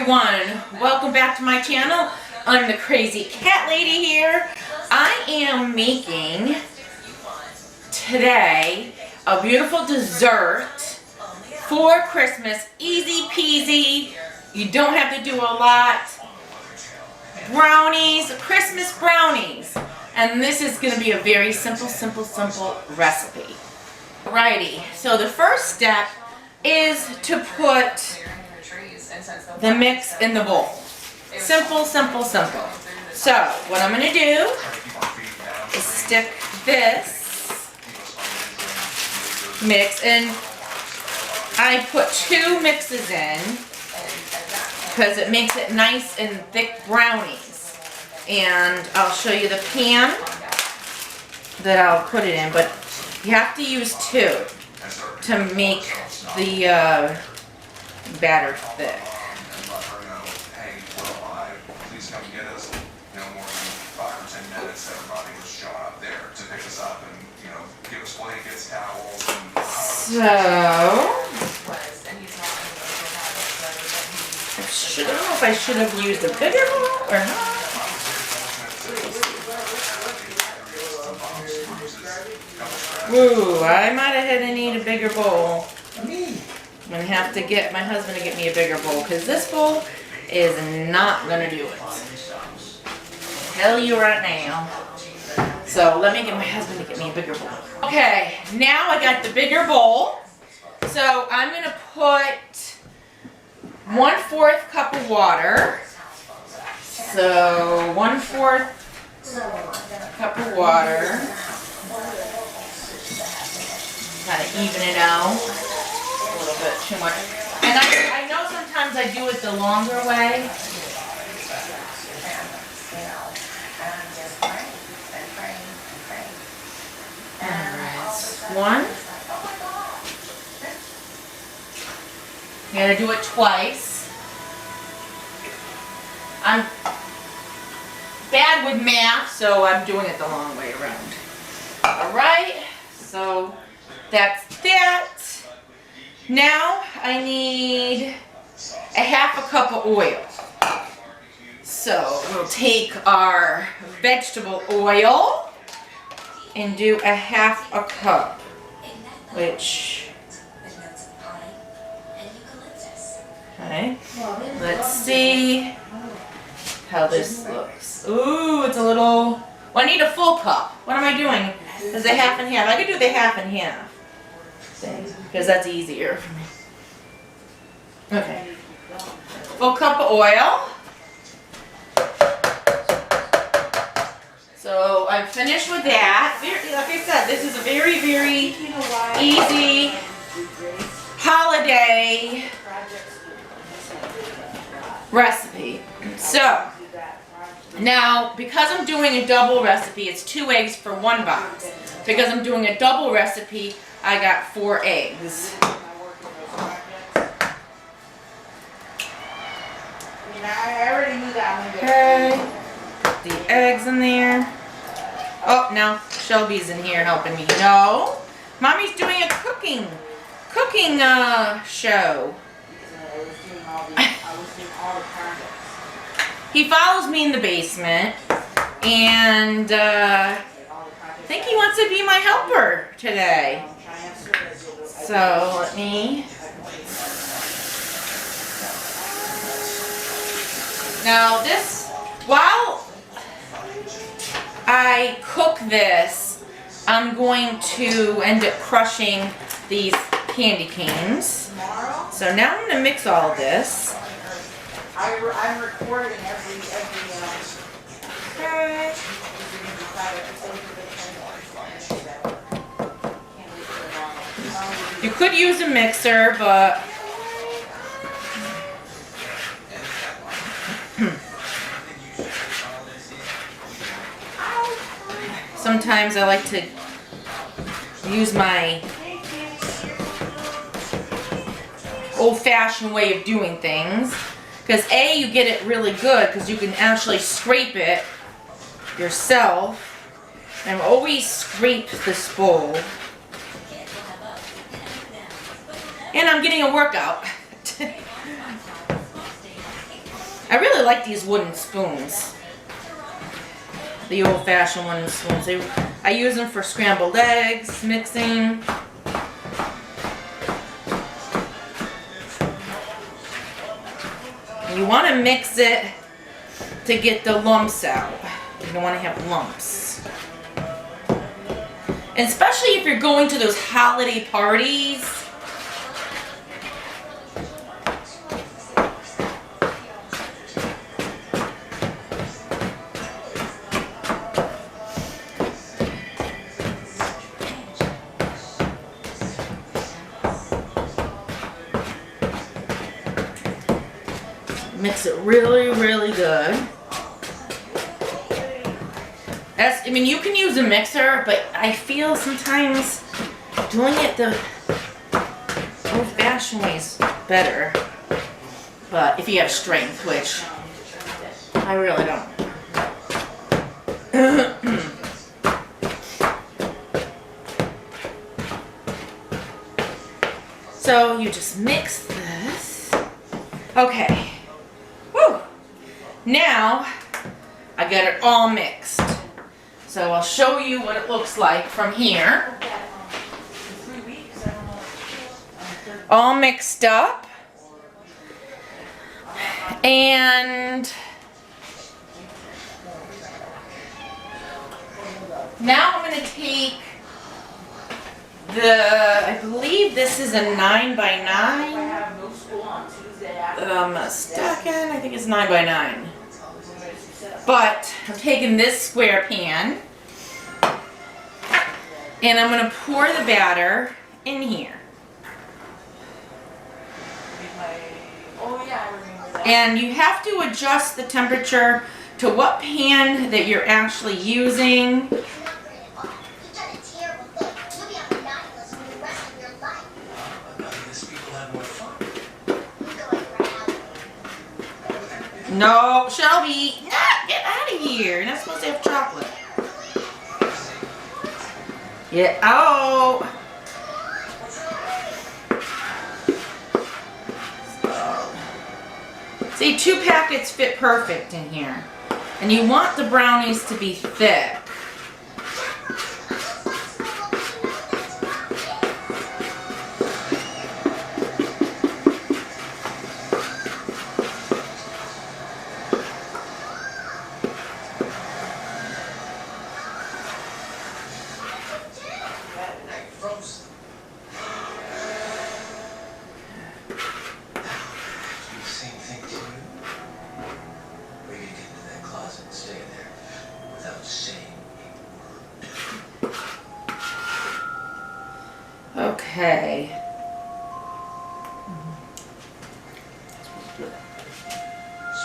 everyone, welcome back to my channel. I'm the crazy cat lady here. I am making today a beautiful dessert for Christmas. Easy peasy, you don't have to do a lot. Brownies, Christmas brownies. And this is going to be a very simple recipe. Alrighty, so the first step is to put the mix in the bowl. Simple. So what I'm going to do is stick this mix in. I put 2 mixes in because it makes it nice and thick brownies. And I'll show you the pan that I'll put it in, but you have to use 2 to make the batter thick. So, I don't know if I should have used a bigger bowl or not. Ooh, I might have had to need a bigger bowl. I'm going to have to get my husband to get me a bigger bowl because this bowl is not going to do it. Tell you right now. So let me get my husband to get me a bigger bowl. Okay, now I got the bigger bowl. So I'm going to put 1/4 cup of water. So 1/4 cup of water. Kind of even it out a little bit too much. And I know sometimes I do it the longer way. Alright, 1. You gotta do it twice. I'm bad with math, so I'm doing it the long way around. Alright, so that's that. Now I need a 1/2 cup of oil. So we'll take our vegetable oil and do a 1/2 cup, which, okay, let's see how this looks. Ooh, it's a little, well, I need a full cup. What am I doing? Is it 1/2 and 1/2? I could do the 1/2 and 1/2 thing because that's easier for me. Okay, full cup of oil. So I'm finished with that. Like I said, this is a very easy holiday recipe. So now, because I'm doing a double recipe, it's 2 eggs for 1 box. Because I'm doing a double recipe, I got 4 eggs. I already knew that one. Okay, put the eggs in there. Oh, now Shelby's in here helping me. No, Mommy's doing a cooking show. He follows me in the basement, and I think he wants to be my helper today. So let me. Now this, while I cook this, I'm going to end up crushing these candy canes. So now I'm going to mix all of this. I'm recording every Okay. You could use a mixer, but sometimes I like to use my old-fashioned way of doing things. Because A, you get it really good because you can actually scrape it yourself. And I've always scraped this bowl. And I'm getting a workout. I really like these wooden spoons. The old-fashioned wooden spoons. I use them for scrambled eggs, mixing. You want to mix it to get the lumps out. You don't want to have lumps. And especially if you're going to those holiday parties. Mix it really, really good. I mean, you can use a mixer, but I feel sometimes doing it the old-fashioned way is better. But if you have strength, which I really don't. So you just mix this. Okay. Woo! Now I got it all mixed. So I'll show you what it looks like from here. All mixed up. And now I'm going to take I believe this is a 9x9. Stuck in, I think it's 9x9. But I'm taking this square pan and I'm going to pour the batter in here. And you have to adjust the temperature to what pan that you're actually using. No, Shelby, get out of here. You're not supposed to have chocolate. Get out. See, 2 packets fit perfect in here. And you want the brownies to be thick. Okay.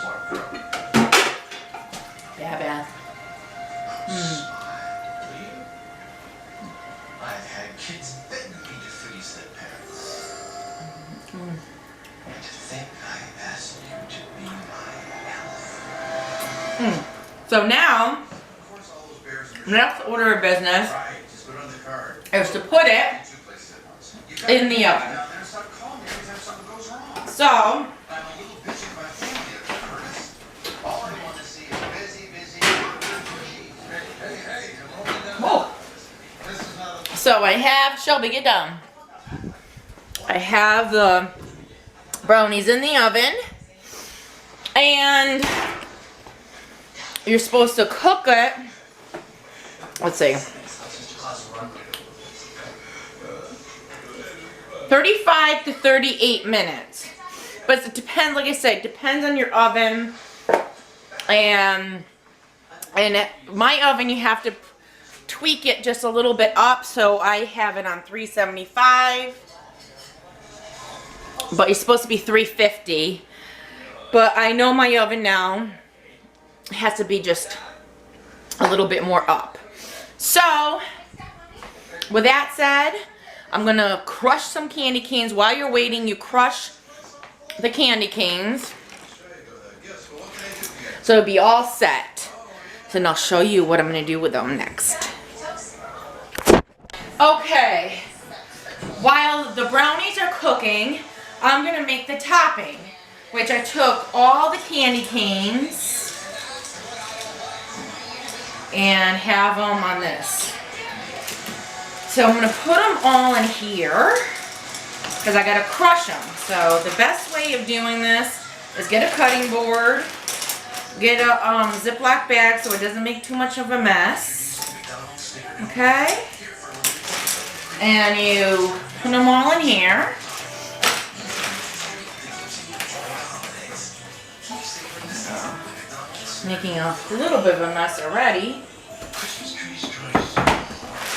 Smart girl. Yeah, Beth. I've had kids begging me to freeze their parents. And to think I asked you to be my elf. So now, next order of business is to put it in the oven. So, so I have, Shelby, get down. I have the brownies in the oven, and you're supposed to cook it, let's see, 35 to 38 minutes. But it depends, like I said, it depends on your oven. And my oven, you have to tweak it just a little bit up. So I have it on 375. But you're supposed to be 350. But I know my oven now has to be just a little bit more up. So, with that said, I'm going to crush some candy canes. While you're waiting, you crush the candy canes. So it'll be all set. So then I'll show you what I'm going to do with them next. Okay. While the brownies are cooking, I'm going to make the topping. which I took all the candy canes and have them on this. So I'm going to put them all in here because I got to crush them. So the best way of doing this is get a cutting board, get a Ziploc bag so it doesn't make too much of a mess. Okay? And you put them all in here. Making a little bit of a mess already.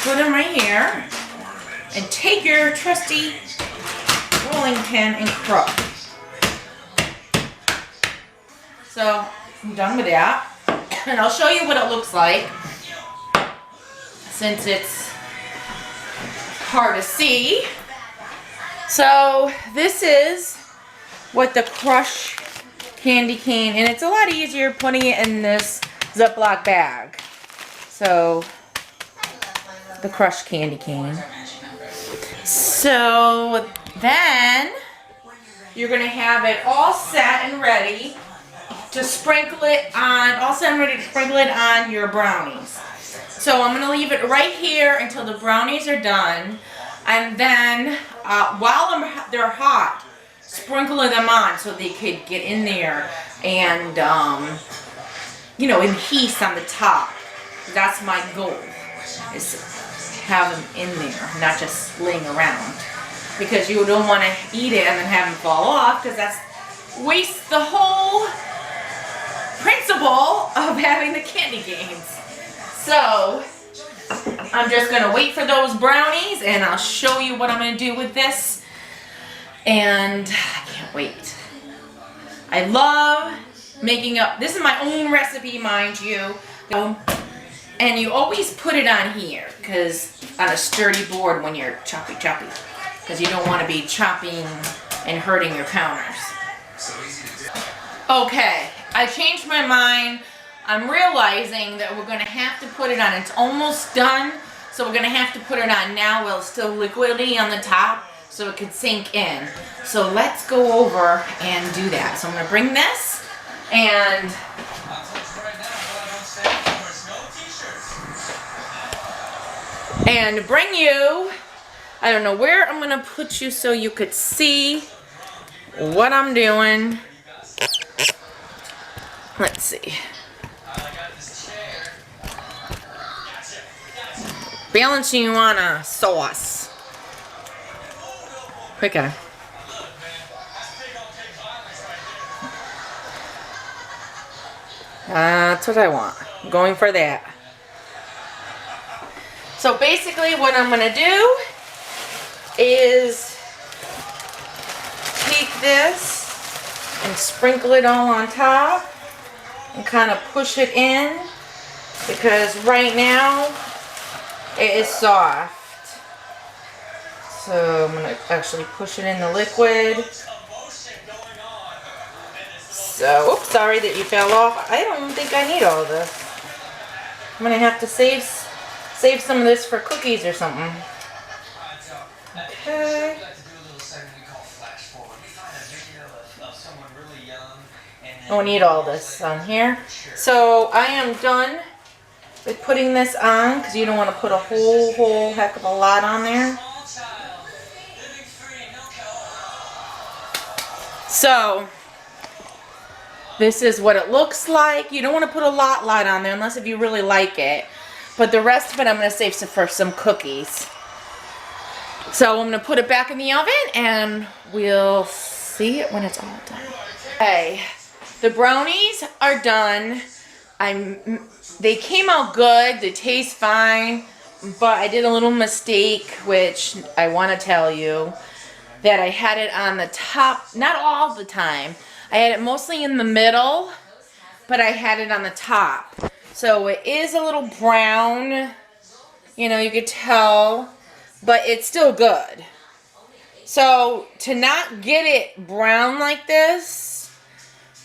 Put them right here. And take your trusty rolling pin and crush. So I'm done with that. And I'll show you what it looks like, since it's hard to see. So this is what the crush candy cane, and it's a lot easier putting it in this Ziploc bag. So the crushed candy cane. So then you're gonna have it all set and ready to sprinkle it on, all set and ready to sprinkle it on your brownies. So I'm gonna leave it right here until the brownies are done, and then while they're hot, sprinkle them on so they could get in there and you know, adhese on the top. That's my goal, is to have them in there, not just laying around, because you don't want to eat it and then have them fall off, because that's wastes the whole principle of having the candy canes. So I'm just gonna wait for those brownies, and I'll show you what I'm gonna do with this. And I can't wait. I love making up, this is my own recipe, mind you. And you always put it on here, because on a sturdy board when you're choppy, because you don't want to be chopping and hurting your counters. Okay, I changed my mind. I'm realizing that we're going to have to put it on. It's almost done, so we're going to have to put it on now while it's still liquidy on the top, so it could sink in. So let's go over and do that. So I'm going to bring this and bring you, I don't know where I'm going to put you so you could see what I'm doing. Let's see. Balancing you on a sauce. Quicker. That's what I want. I'm going for that. So basically what I'm going to do is take this and sprinkle it all on top and kind of push it in, because right now it is soft. So I'm going to actually push it in the liquid. So, oops, sorry that you fell off. I don't think I need all of this. I'm going to have to save some of this for cookies or something. Okay. I don't need all this on here. So I am done with putting this on, because you don't want to put a whole heck of a lot on there. So this is what it looks like. You don't want to put a lot on there unless if you really like it. But the rest of it I'm going to save for some cookies. So I'm going to put it back in the oven and we'll see it when it's all done. Okay, the brownies are done. They came out good. They taste fine. But I did a little mistake, which I want to tell you. That I had it on the top, not all the time. I had it mostly in the middle, but I had it on the top. So it is a little brown, you know, you could tell, but it's still good. So to not get it brown like this,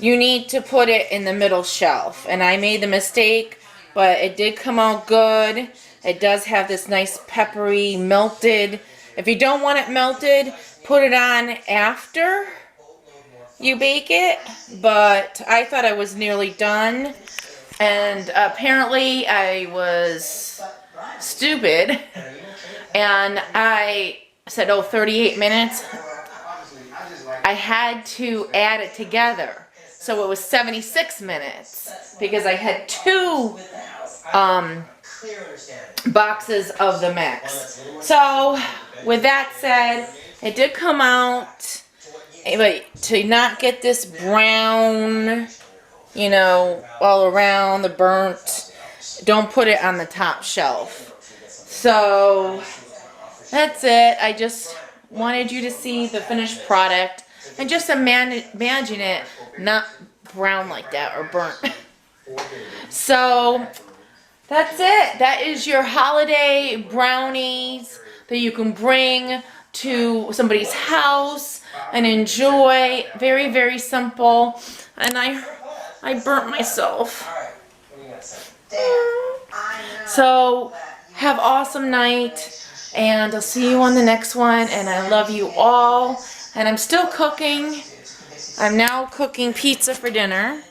you need to put it in the middle shelf. And I made the mistake, but it did come out good. It does have this nice peppery melted. If you don't want it melted, put it on after you bake it, but I thought I was nearly done. And apparently I was stupid. And I said, oh, 38 minutes. I had to add it together. So it was 76 minutes because I had 2 boxes of the mix. So with that said, it did come out, but to not get this brown, you know, all around the burnt, don't put it on the top shelf. So that's it. I just wanted you to see the finished product and just imagine it not brown like that or burnt. So that's it. That is your holiday brownies that you can bring to somebody's house and enjoy. Very, very simple. And I burnt myself. So have an awesome night. And I'll see you on the next one. And I love you all. And I'm still cooking. I'm now cooking pizza for dinner.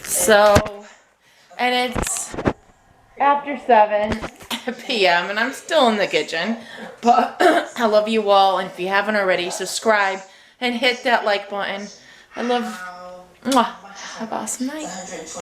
So, and it's after 7 p.m. and I'm still in the kitchen. But I love you all. And if you haven't already, subscribe and hit that like button. I love, mwah, have an awesome night.